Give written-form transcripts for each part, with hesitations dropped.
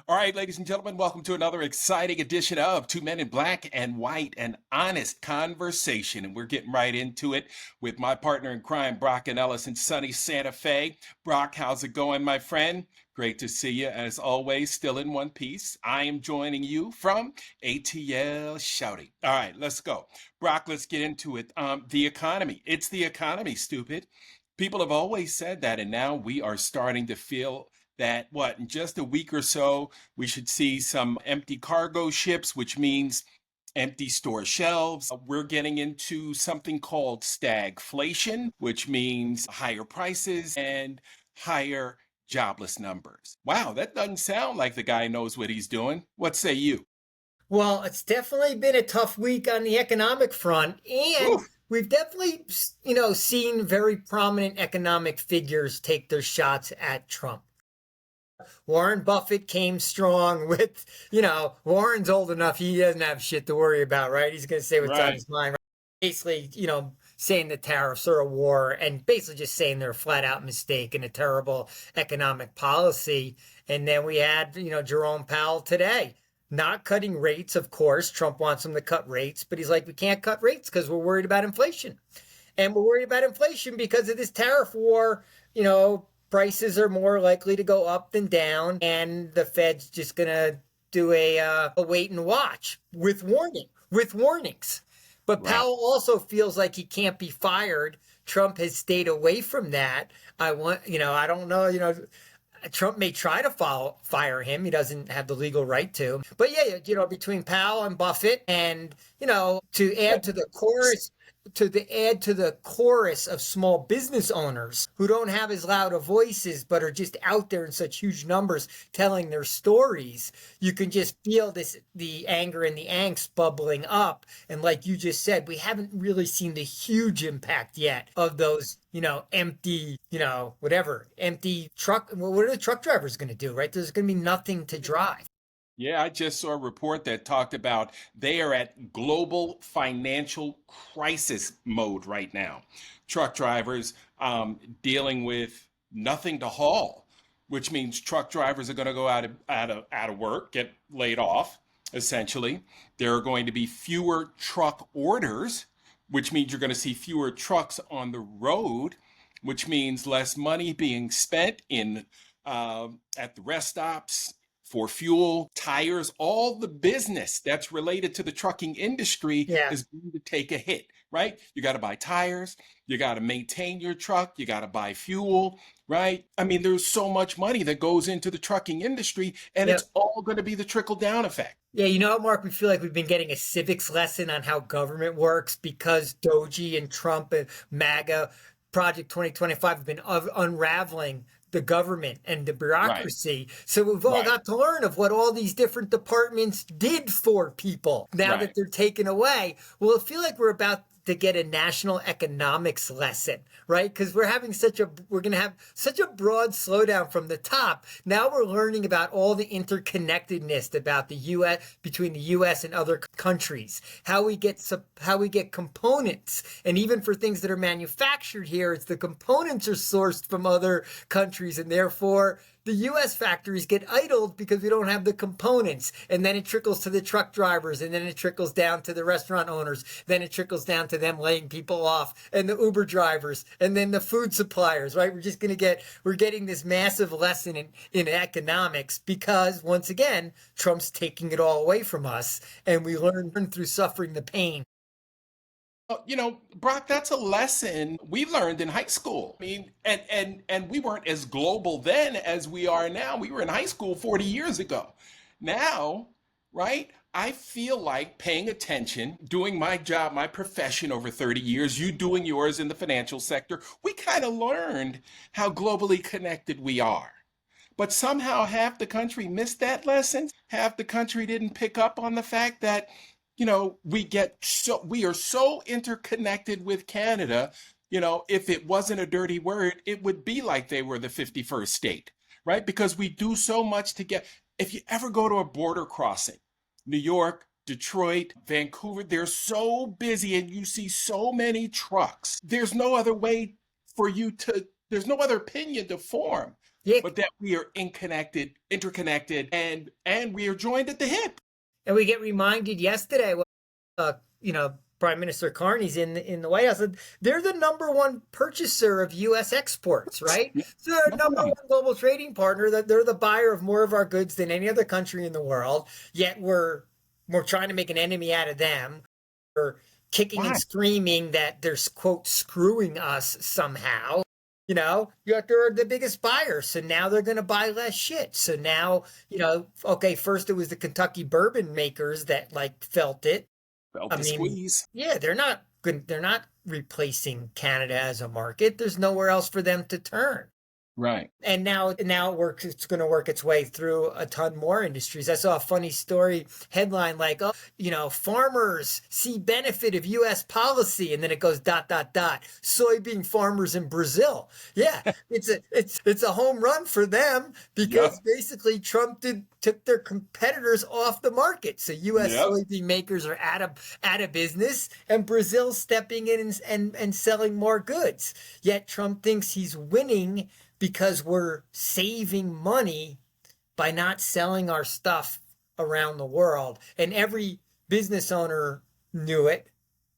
All right, ladies and gentlemen, welcome to another exciting edition of Two Men in Black and White, an honest conversation. And we're getting right into it with my partner in crime, Brock and Ellis in sunny Santa Fe. Brock, how's it going, my friend? Great to see you, as always, still in one piece. I am joining you from ATL Shouting. All right, let's go. Brock, let's get into it. The economy. It's the economy, stupid. People have always said that, and now we are starting to feel that in just a week or so, we should see some empty cargo ships, which means empty store shelves. We're getting into something called stagflation, which means higher prices and higher jobless numbers. Wow, that doesn't sound like the guy knows what he's doing. What say you? Well, it's definitely been a tough week on the economic front, and Oof. we've definitely, seen very prominent economic figures take their shots at Trump. Warren Buffett came strong with, Warren's old enough, he doesn't have shit to worry about, right? He's going to say what's on Right. his mind. Right? Basically, saying the tariffs are a war and basically just saying they're a flat out mistake and a terrible economic policy. And then we had, Jerome Powell today. Not cutting rates, of course. Trump wants them to cut rates, but he's like, we can't cut rates because we're worried about inflation. And we're worried about inflation because of this tariff war. Prices are more likely to go up than down, and the Fed's just going to do a wait and watch with warnings. But Right. Powell also feels like he can't be fired. Trump has stayed away from that. I don't know, Trump may try to fire him. He doesn't have the legal right to. But yeah, between Powell and Buffett and, to add to the chorus of small business owners who don't have as loud of voices but are just out there in such huge numbers telling their stories, you can just feel the anger and the angst bubbling up. And like you just said, we haven't really seen the huge impact yet of those empty, empty truck. Well, what are the truck drivers going to do, right? There's going to be nothing to drive. Yeah, I just saw a report that talked about they are at global financial crisis mode right now. Truck drivers dealing with nothing to haul, which means truck drivers are going to go out of work, get laid off, essentially. There are going to be fewer truck orders, which means you're going to see fewer trucks on the road, which means less money being spent in at the rest stops for fuel, tires, all the business that's related to the trucking industry Yeah. is going to take a hit, right? You got to buy tires, you got to maintain your truck, you got to buy fuel, right? I mean, there's so much money that goes into the trucking industry, and Yep. it's all going to be the trickle down effect. Yeah, you know what, Mark? We feel like we've been getting a civics lesson on how government works because Doji and Trump and MAGA, Project 2025 have been unraveling the government and the Right, bureaucracy. So we've all right, got to learn of what all these different departments did for people now that right. they're taken away. Well, I feel like we're about to get a national economics lesson, right? Because we're going to have such a broad slowdown from the top. Now we're learning about all the interconnectedness about the U.S. between the U.S. and other countries, how we get components, and even for things that are manufactured here, it's the components are sourced from other countries, and therefore the U.S. factories get idled because we don't have the components. And then it trickles to the truck drivers, and then it trickles down to the restaurant owners, then it trickles down to them laying people off, and the Uber drivers, and then the food suppliers, right? We're getting this massive lesson in economics because, once again, Trump's taking it all away from us, and we learn through suffering the pain. Brock, that's a lesson we learned in high school. I mean, and we weren't as global then as we are now. We were in high school 40 years ago. Now, right? I feel like paying attention, doing my job, my profession over 30 years, you doing yours in the financial sector, we kind of learned how globally connected we are. But somehow half the country missed that lesson. Half the country didn't pick up on the fact that, we are so interconnected with Canada. If it wasn't a dirty word, it would be like they were the 51st state, right? Because we do so much to get, if you ever go to a border crossing, New York, Detroit, Vancouver, they're so busy and you see so many trucks. There's no other opinion to form Yeah, but that we are interconnected, and we are joined at the hip. and we get reminded yesterday, uh, Prime Minister Carney's in the White House. They're the number one purchaser of U.S. exports, right? Yeah, So they're number number one. one global trading partner. That they're the buyer of more of our goods than any other country in the world. Yet we're trying to make an enemy out of them. We're kicking and Why? screaming that they're quote screwing us somehow. Yet they're the biggest buyer. So now they're going to buy less shit. So now, okay, first it was the Kentucky bourbon makers that like felt it. Felt I the mean, squeeze. yeah, they're not good. They're not replacing Canada as a market. There's nowhere else for them to turn. Right. And now it's going to work its way through a ton more industries. I saw a funny story headline like, oh, farmers see benefit of U.S. policy, and then it goes ... soybean farmers in Brazil. Yeah, it's a home run for them Yep. because basically Trump took their competitors off the market. So U.S. Yep. soybean makers are out of business, and Brazil's stepping in and selling more goods. Yet Trump thinks he's winning because we're saving money by not selling our stuff around the world. And every business owner knew it,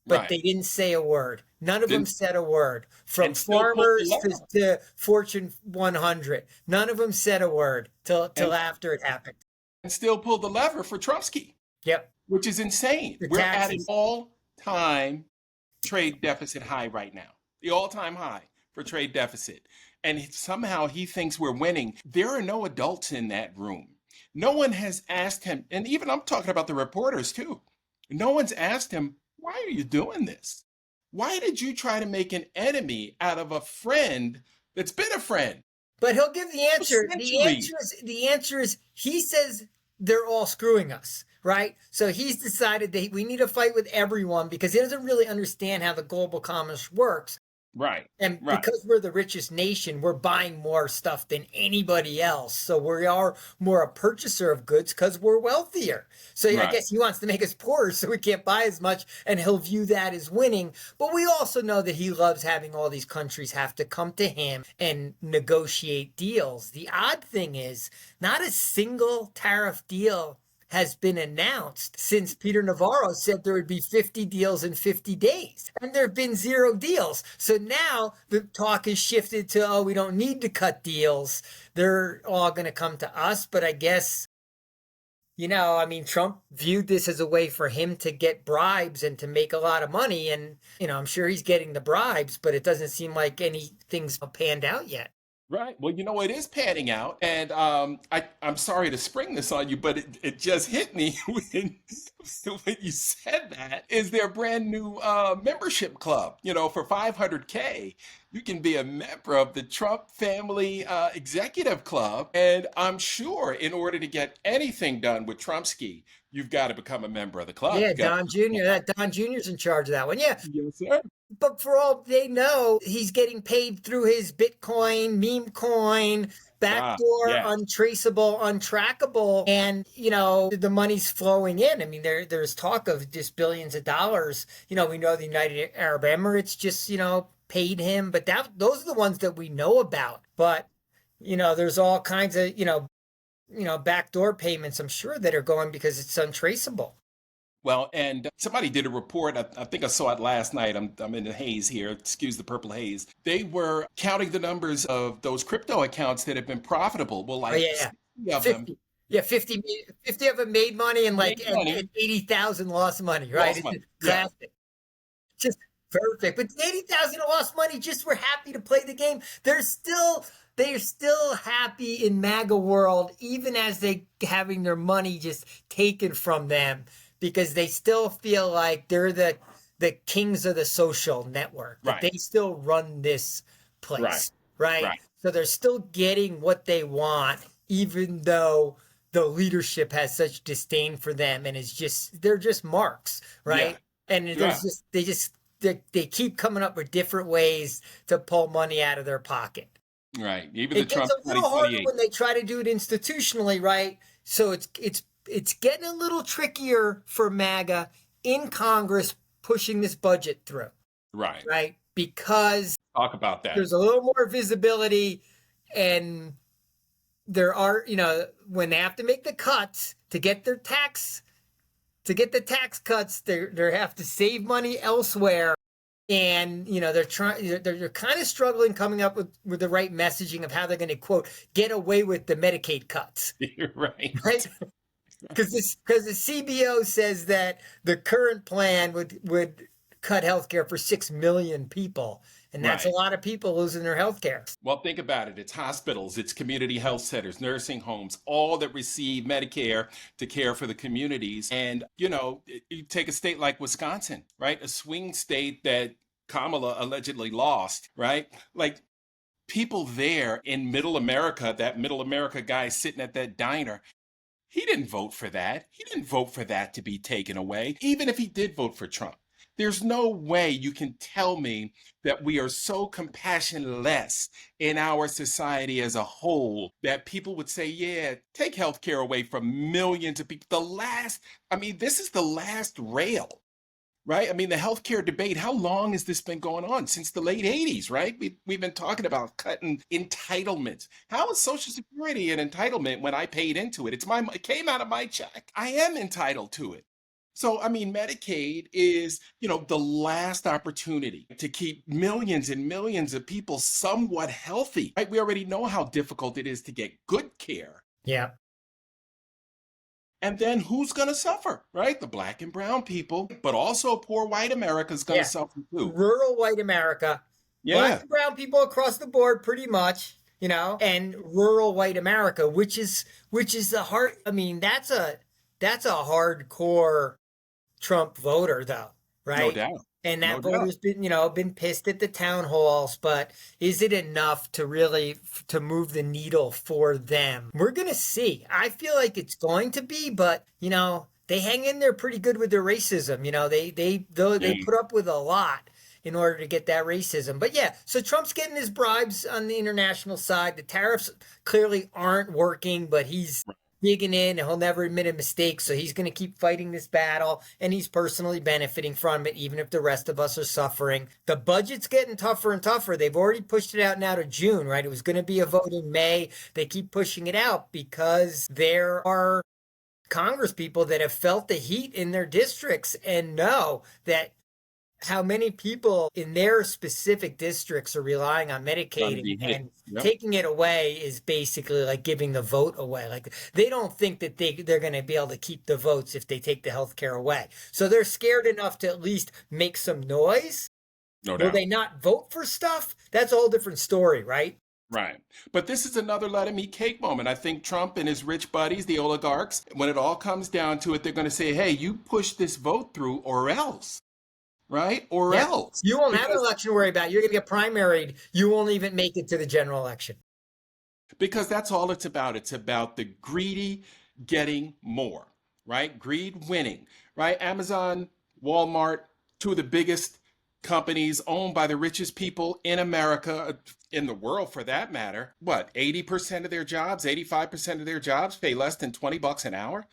but Right. they didn't say a word. None of them Didn't said a word. From and still pulled the farmers lever. to Fortune 100. None of them said a word till And, after it happened. and still pulled the lever for Trumsky, Yep. which is insane. The We're at an taxes. all-time trade deficit high right now. The all-time high for trade deficit. And somehow he thinks we're winning. There are no adults in that room. No one has asked him, and even I'm talking about the reporters too. No one's asked him, why are you doing this? Why did you try to make an enemy out of a friend that's been a friend But he'll give the for answer. centuries? The answer is he says they're all screwing us, right? So he's decided that we need to fight with everyone because he doesn't really understand how the global commerce works. Right, And right, because we're the richest nation, we're buying more stuff than anybody else. So we are more a purchaser of goods because we're wealthier. So I right. guess he wants to make us poorer so we can't buy as much, and he'll view that as winning. But we also know that he loves having all these countries have to come to him and negotiate deals. The odd thing is, not a single tariff deal has been announced since Peter Navarro said there would be 50 deals in 50 days. And there have been 0 deals. So now the talk has shifted to, oh, we don't need to cut deals. They're all going to come to us. But I guess, Trump viewed this as a way for him to get bribes and to make a lot of money. And, I'm sure he's getting the bribes, but it doesn't seem like anything's panned out yet. Right. Well, it is panning out. And I'm sorry to spring this on you, but it just hit me when you said that. Is their brand new membership club? For 500K, you can be a member of the Trump family executive club. And I'm sure in order to get anything done with Trumpsky, you've got to become a member of the club. Yeah, You got Don Jr. That Don Jr.'s in charge of that one. Yeah, Yes, sir. but for all they know, he's getting paid through his Bitcoin, meme coin, backdoor, Yeah. untraceable, untrackable, and the money's flowing in. I mean, there's talk of just billions of dollars. We know the United Arab Emirates just paid him, but those are the ones that we know about. But there's all kinds of backdoor payments. I'm sure that are going because it's untraceable. Well, and somebody did a report. I think I saw it last night. I'm in the haze here. Excuse the purple haze. They were counting the numbers of those crypto accounts that have been profitable. Well, Oh like yeah, yeah. 60 of them 50. Yeah, 50 of them made money and made money, and 80,000 lost money, right? lost It's money. Yeah, classic. Just perfect. But the 80,000 lost money just were happy to play the game. They're still happy in MAGA world, even as they having their money just taken from them, because they still feel like they're the kings of the social network, that right, they still run this right, place, right? right. So they're still getting what they want, even though the leadership has such disdain for them and they're just marks, Yeah, right? And yeah, they keep coming up with different ways to pull money out of their pocket. right. Even the It gets Trump a little harder 2028. when they try to do it institutionally, right? So it's getting a little trickier for MAGA in Congress pushing this budget through, Right. right? Because Talk about that. there's a little more visibility, and there are, when they have to make the cuts to get their tax, to get the tax cuts, they have to save money elsewhere. And, they're kind of struggling coming up with the right messaging of how they're going to, quote, get away with the Medicaid cuts. You're right. Right? Because the CBO says that the current plan would cut healthcare for 6 million people. And that's a lot of people losing their healthcare. Well, think about it. It's hospitals, it's community health centers, nursing homes, all that receive Medicare to care for the communities. And, you take a state like Wisconsin, right? A swing state that Kamala allegedly lost, right? Like people there in middle America, that middle America guy sitting at that diner, he didn't vote for that. He didn't vote for that to be taken away, even if he did vote for Trump. There's no way you can tell me that we are so compassionless in our society as a whole that people would say, yeah, take healthcare away from millions of people. This is the last rail, right? I mean, the healthcare debate, how long has this been going on? Since the late 80s, right? We've been talking about cutting entitlements. How is Social Security an entitlement when I paid into it? It came out of my check. I am entitled to it. So, Medicaid is, the last opportunity to keep millions and millions of people somewhat healthy, right? We already know how difficult it is to get good care. Yeah. And then who's going to suffer, right? The black and brown people, but also poor white America is going to suffer too. Rural white America, black and brown people across the board, pretty much, and rural white America, which is the heart. That's a hardcore Trump voter, though, right? No doubt. And that voter's been pissed at the town halls, but is it enough to really to move the needle for them? We're gonna see. I feel like it's going to be, but they hang in there pretty good with their racism. They put up with a lot in order to get that racism. But so Trump's getting his bribes on the international side. The tariffs clearly aren't working, but he's digging in, and he'll never admit a mistake, so he's going to keep fighting this battle, and he's personally benefiting from it, even if the rest of us are suffering. The budget's getting tougher and tougher. They've already pushed it out now to June, right? It was going to be a vote in May. They keep pushing it out because there are Congress people that have felt the heat in their districts and know that how many people in their specific districts are relying on Medicaid, and taking it away is basically like giving the vote away. Like they don't think that they're going to be able to keep the votes if they take the health care away. So they're scared enough to at least make some noise. No doubt. Will they not vote for stuff? That's a whole different story, right? Right. But this is another let him eat cake moment. I think Trump and his rich buddies, the oligarchs, when it all comes down to it, they're going to say, hey, you push this vote through or else. Right? Or else. You won't have an election to worry about. You're going to get primaried. You won't even make it to the general election. Because that's all it's about. It's about the greedy getting more, right? Greed winning, right? Amazon, Walmart, two of the biggest companies owned by the richest people in America, in the world for that matter. What, 80% of their jobs, 85% of their jobs pay less than $20 an hour?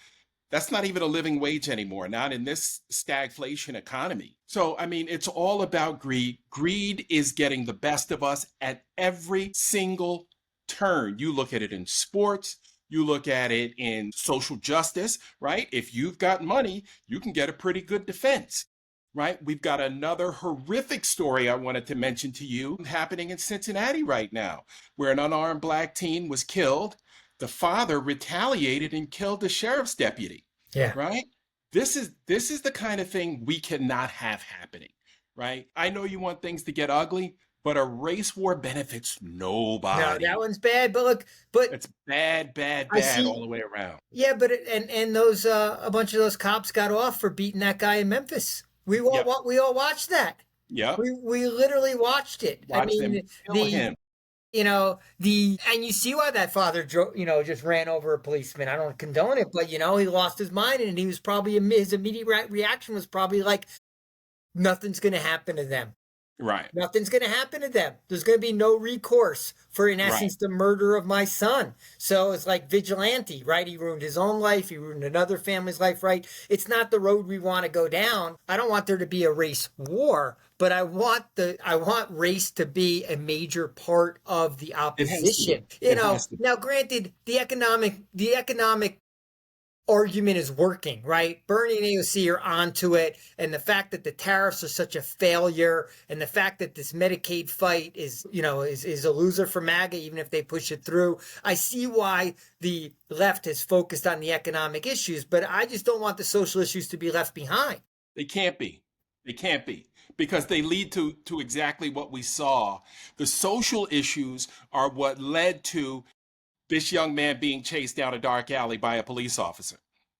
That's not even a living wage anymore, not in this stagflation economy. So, it's all about greed. Greed is getting the best of us at every single turn. You look at it in sports, you look at it in social justice, right? If you've got money, you can get a pretty good defense, right? We've got another horrific story I wanted to mention to you happening in Cincinnati right now, where an unarmed black teen was killed. The father retaliated and killed the sheriff's deputy. Yeah. Right? This is the kind of thing we cannot have happening. Right? I know you want things to get ugly, but a race war benefits nobody. No, that one's bad. But it's bad all the way around. Yeah, but and those a bunch of those cops got off for beating that guy in Memphis. We all watched that. Yeah. We literally watched it. Him. And you see why that father, just ran over a policeman. I don't condone it, but he lost his mind, and he was probably his immediate reaction was probably like, nothing's going to happen to them. Right. Nothing's going to happen to them. There's going to be no recourse for, in essence, the murder of my son. So it's like vigilante, right? He ruined his own life. He ruined another family's life, right? It's not the road we want to go down. I don't want there to be a race war, but I want race to be a major part of the It has to be. opposition. It has to be. Now granted, the economic argument is working, right? Bernie and AOC are onto it, and the fact that the tariffs are such a failure, and the fact that this Medicaid fight is a loser for MAGA, even if they push it through. I see why the left has focused on the economic issues, but I just don't want the social issues to be left behind. They can't be. They can't be because they lead to exactly what we saw. The social issues are what led to this young man being chased down a dark alley by a police officer,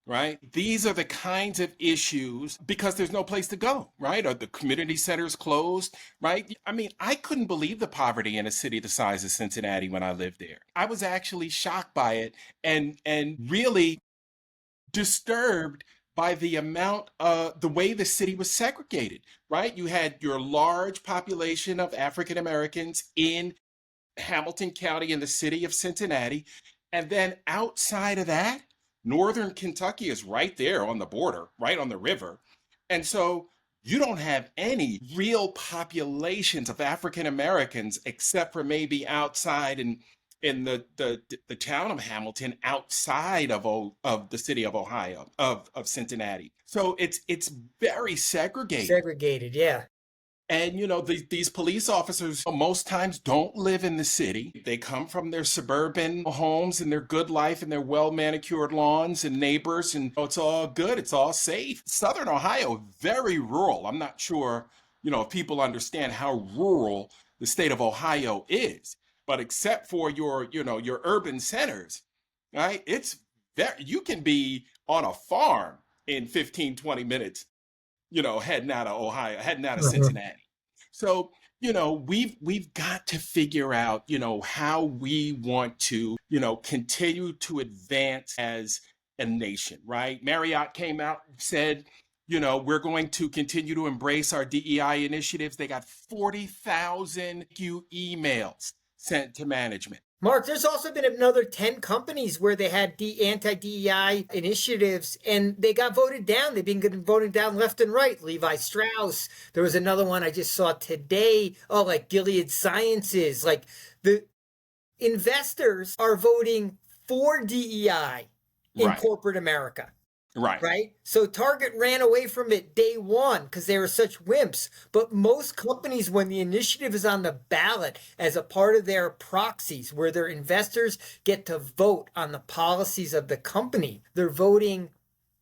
right? These are the kinds of issues because there's no place to go, right? Or the community centers closed, right? I mean, I couldn't believe the poverty in a city the size of Cincinnati when I lived there. I was actually shocked by it and really disturbed by the amount the way the city was segregated, right? You had your large population of African Americans in Hamilton County in the city of Cincinnati. And then outside of that, northern Kentucky is right there on the border, right on the river. And so you don't have any real populations of African Americans except for maybe outside in the town of Hamilton, outside of the city of Ohio, of Cincinnati. So it's very segregated. Segregated, yeah. And these police officers most times don't live in the city. They come from their suburban homes and their good life and their well manicured lawns and neighbors, and it's all good, it's all safe. Southern Ohio, very rural. I'm not sure, if people understand how rural the state of Ohio is, but except for your urban centers, right? It's very, you can be on a farm in 15, 20 minutes, heading out of Ohio, heading out of Cincinnati. So, we've got to figure out, how we want to, continue to advance as a nation, right? Marriott came out and said, we're going to continue to embrace our DEI initiatives. They got 40,000 emails sent to management. Mark, there's also been another 10 companies where they had anti-DEI initiatives and they got voted down. They've been getting voted down left and right. Levi Strauss. There was another one I just saw today. Oh, like Gilead Sciences. Like the investors are voting for DEI in Right. corporate America. Right. Right? So Target ran away from it day one because they were such wimps. But most companies, when the initiative is on the ballot as a part of their proxies, where their investors get to vote on the policies of the company, they're voting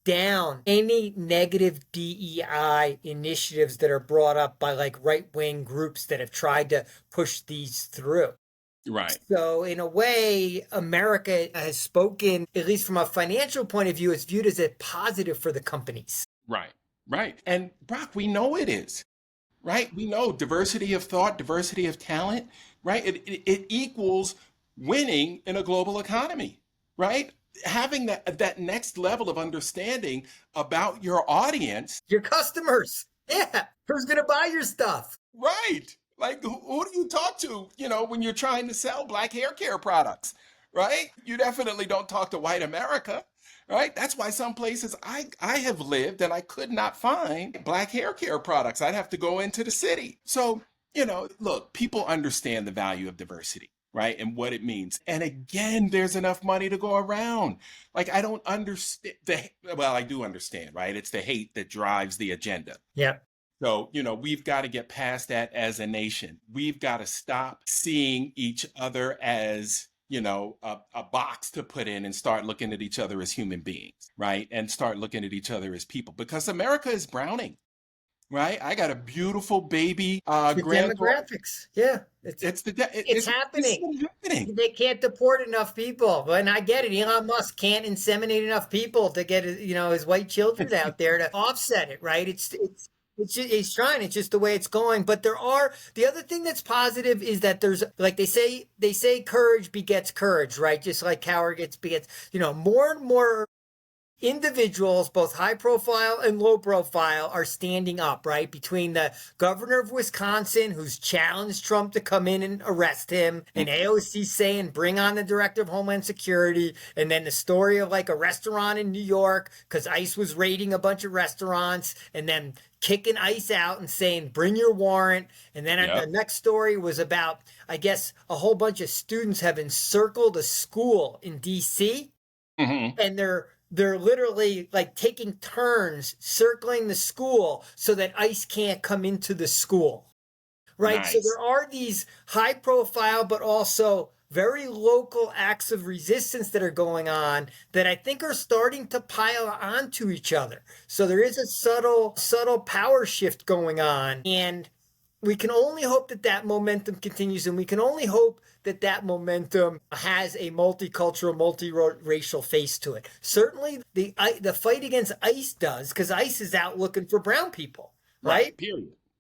down any negative DEI initiatives that are brought up by like right-wing groups that have tried to push these through. Right. So in a way, America has spoken, at least from a financial point of view, it's viewed as a positive for the companies. Right. Right. And Brock, we know it is. Right. We know diversity of thought, diversity of talent, right? It equals winning in a global economy, right? Having that next level of understanding about your audience. Your customers. Yeah. Who's going to buy your stuff? Right. Like, who do you talk to, when you're trying to sell Black hair care products, right? You definitely don't talk to white America, right? That's why some places I have lived and I could not find Black hair care products. I'd have to go into the city. So, look, people understand the value of diversity, right? And what it means. And again, there's enough money to go around. Like, I don't understand I do understand, right? It's the hate that drives the agenda. Yeah. So, we've got to get past that as a nation. We've got to stop seeing each other as, a box to put in and start looking at each other as human beings, right? And start looking at each other as people because America is browning, right? I got a beautiful baby The granddaughter. demographics. Yeah. It's happening. happening. They can't deport enough people. And I get it. Elon Musk can't inseminate enough people to get, his white children out there to offset it, right? He's trying. It's just the way it's going. But the other thing that's positive is that there's, like they say courage begets courage, right? Just like cowardice begets, more and more individuals, both high profile and low profile, are standing up, right? Between the governor of Wisconsin, who's challenged Trump to come in and arrest him, and AOC saying, bring on the director of Homeland Security, and then the story of like a restaurant in New York, because ICE was raiding a bunch of restaurants, and then kicking ICE out and saying, bring your warrant. And then the next story was about, I guess, a whole bunch of students have encircled a school in DC, and they're literally like taking turns circling the school so that ICE can't come into the school. Right. Nice. So there are these high profile, but also very local acts of resistance that are going on that I think are starting to pile onto each other. So there is a subtle power shift going on. And we can only hope that that momentum continues. And we can only hope that that momentum has a multicultural, multiracial face to it. Certainly the fight against ICE does, because ICE is out looking for brown people. Right?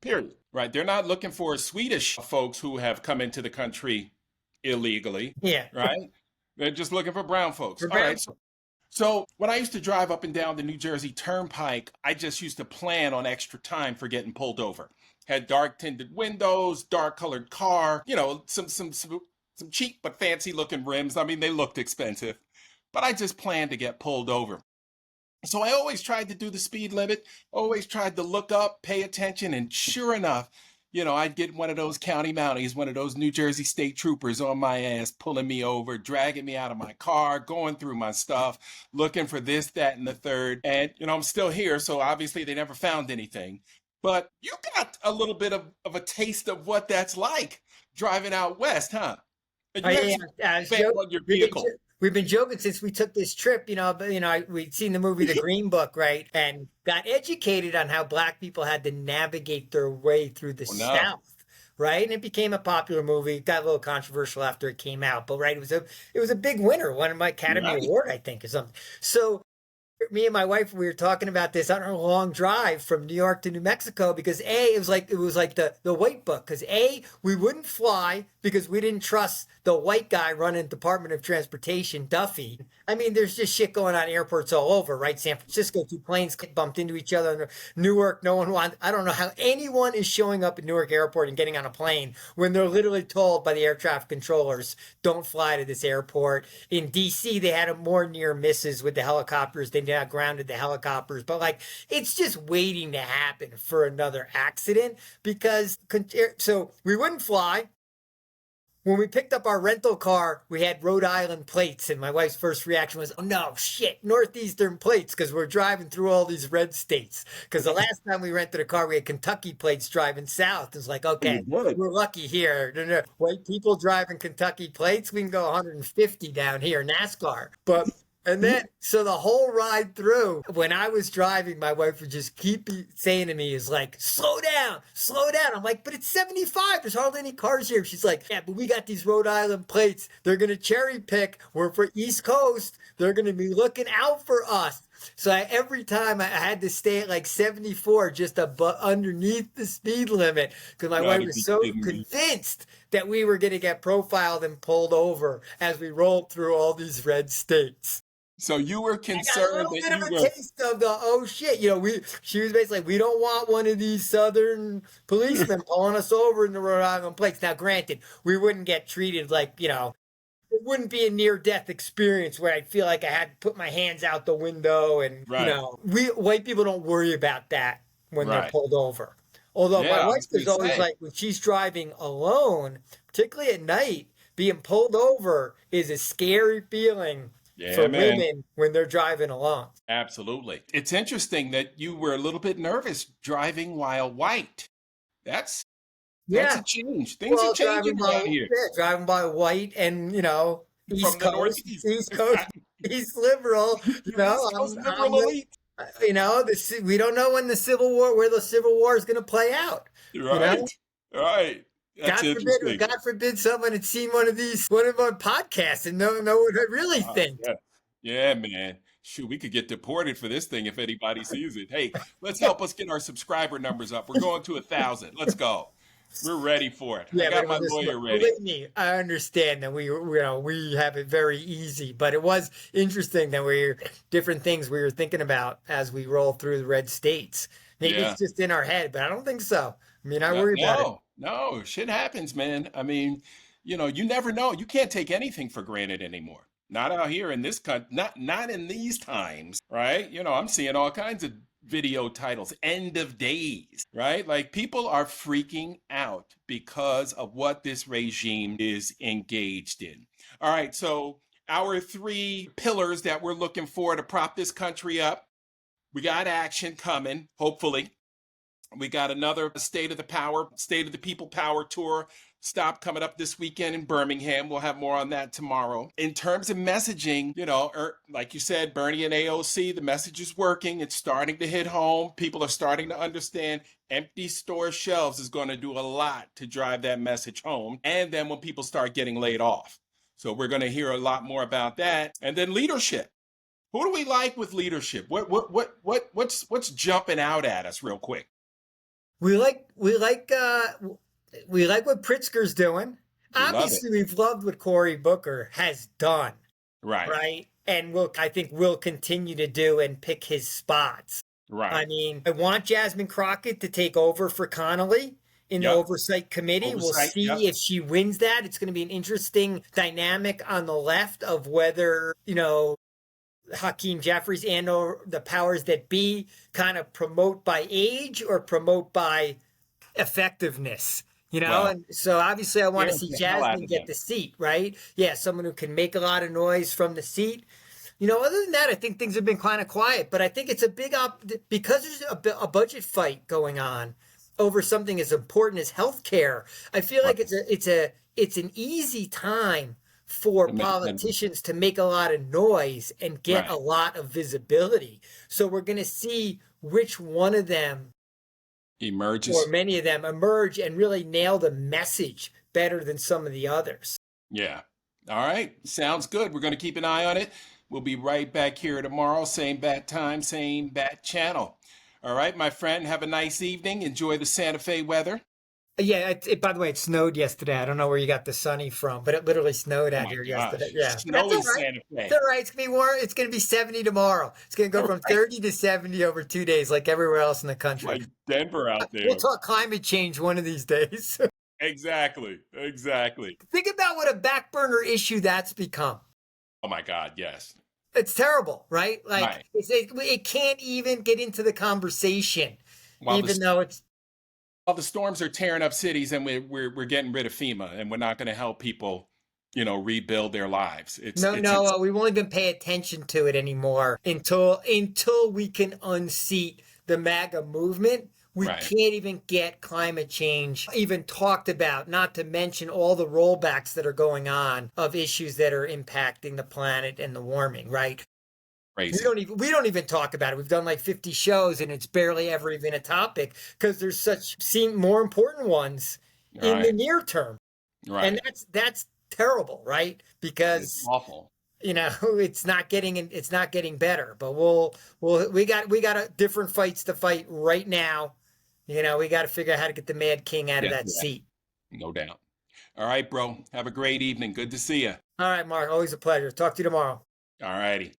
Period. Right. They're not looking for Swedish folks who have come into the country illegally. Yeah. Right. They're just looking for brown folks. For brown All right. So when I used to drive up and down the New Jersey Turnpike, I just used to plan on extra time for getting pulled over. Had dark tinted windows, dark colored car, some cheap but fancy looking rims. I mean, they looked expensive, but I just planned to get pulled over. So I always tried to do the speed limit, always tried to look up, pay attention, and sure enough, I'd get one of those county mounties, one of those New Jersey state troopers on my ass, pulling me over, dragging me out of my car, going through my stuff, looking for this, that, and the third. And, I'm still here, so obviously they never found anything. But you got a little bit of a taste of what that's like driving out west, huh? And you have some on your vehicle. We've been joking since we took this trip, we'd seen the movie The Green Book, right? And got educated on how Black people had to navigate their way through the South, right? And it became a popular movie. It got a little controversial after it came out, but right, it was a big winner, won an Academy Award, I think, or something. So me and my wife, we were talking about this on our long drive from New York to New Mexico, because it was like the White Book, because we wouldn't fly because we didn't trust the white guy running Department of Transportation, Duffy. I mean, there's just shit going on at airports all over, right? San Francisco, 2 planes bumped into each other. Newark, no one wants. I don't know how anyone is showing up at Newark Airport and getting on a plane when they're literally told by the air traffic controllers, don't fly to this airport. In DC, they had more near misses with the helicopters. They now grounded the helicopters, but it's just waiting to happen for another accident, because so we wouldn't fly. When we picked up our rental car, we had Rhode Island plates, and my wife's first reaction was, oh no, shit, Northeastern plates, because we're driving through all these red states. Because the last time we rented a car, we had Kentucky plates driving south. It's like, okay, we're lucky here. No, white people driving Kentucky plates, we can go 150 down here, NASCAR. But and then, so the whole ride through, when I was driving, my wife would just keep saying to me, is like, slow down, slow down. I'm like, but it's 75. There's hardly any cars here. She's like, yeah, but we got these Rhode Island plates. They're going to cherry pick. We're for East Coast. They're going to be looking out for us. So every time I had to stay at 74, just underneath the speed limit, because my wife was so convinced that we were going to get profiled and pulled over as we rolled through all these red states. So you were concerned that you were... a bit of a taste of the, oh shit, she was basically like, we don't want one of these Southern policemen pulling us over in the Rhode Island plates. Now, granted, we wouldn't get treated like, it wouldn't be a near-death experience where I'd feel like I had to put my hands out the window and, we white people don't worry about that when they're pulled over. Although my wife is always like, when she's driving alone, particularly at night, being pulled over is a scary feeling. For women when they're driving along. Absolutely. It's interesting that you were a little bit nervous driving while white. That's a change. Things are changing around here. Yeah, driving by white and, East Coast, East liberal, elite. We don't know when where the Civil War is going to play out. Right. God forbid someone had seen one of our podcasts and know what I really think. Yeah, man. Shoot, we could get deported for this thing if anybody sees it. Hey, let's help us get our subscriber numbers up. We're going to 1,000. Let's go. We're ready for it. I Yeah, but got it my was just, lawyer ready. believe me, I understand that we have it very easy, but it was interesting that different things we were thinking about as we roll through the red states. Maybe Yeah. it's just in our head, but I don't think so. I mean, I worry about it. No, shit happens, man. I mean, you never know. You can't take anything for granted anymore. Not out here in this country, not in these times, right? I'm seeing all kinds of video titles, end of days, right? Like people are freaking out because of what this regime is engaged in. All right, so our three pillars that we're looking for to prop this country up. We got action coming, hopefully. We got another State of the People Power Tour stop coming up this weekend in Birmingham. We'll have more on that tomorrow. In terms of messaging, like you said, Bernie and AOC, the message is working. It's starting to hit home. People are starting to understand empty store shelves is going to do a lot to drive that message home. And then when people start getting laid off. So we're going to hear a lot more about that. And then leadership. Who do we like with leadership? What's jumping out at us real quick? We like we like we like what Pritzker's doing. We love it. Obviously, we've loved what Cory Booker has done, Right. right? And I think will continue to do and pick his spots. I Right. mean, I want Jasmine Crockett to take over for Connolly in the Yep. Oversight Committee. We'll Oversight. see Yep. if she wins that. It's going to be an interesting dynamic on the left of whether, Hakeem Jeffries and or the powers that be kind of promote by age or promote by effectiveness. Well, And so obviously I want to scares see the hell out Jasmine of get them. the seat, right? Yeah, someone who can make a lot of noise from the seat. Other than that, I think things have been kind of quiet, but I think it's a big because there's a budget fight going on over something as important as healthcare. I feel Right. like it's an easy time for politicians to make a lot of noise and get a Right. lot of visibility. So we're going to see which one of them or Emerges. many of them emerge and really nail the message better than some of the others. Yeah. All right. Sounds good. We're going to keep an eye on it. We'll be right back here tomorrow. Same bat time, same bat channel. All right, my friend. Have a nice evening. Enjoy the Santa Fe weather. Yeah, by the way, it snowed yesterday. I don't know where you got the sunny from, but it literally snowed Oh out my here yesterday. gosh. Yeah, but that's all Snowy right. Santa It's Fe. all right. It's gonna be warm. It's gonna be 70 tomorrow. It's gonna go All from right. 30 to 70 over 2 days, like everywhere else in the country. Like Denver out We'll there. talk climate change one of these days. Exactly. Exactly. Think about what a back burner issue that's become. Oh my God. Yes. It's terrible, right? Like Right. it can't even get into the conversation, While the even though it's while the storms are tearing up cities and we're getting rid of FEMA and we're not going to help people, rebuild their lives. no, we won't even pay attention to it anymore until we can unseat the MAGA movement. We Right. can't even get climate change even talked about, not to mention all the rollbacks that are going on of issues that are impacting the planet and the warming, right? Crazy. We don't even talk about it. We've done like 50 shows and it's barely ever even a topic because there's seem more important ones in the Right. near term. And Right. that's terrible, right? It's Because awful. it's not getting better. But we got different fights to fight right now. We got to figure out how to get the Mad King out of Yeah. that seat. No doubt. All right, bro. Have a great evening. Good to see you. All right, Mark, always a pleasure. Talk to you tomorrow. All righty.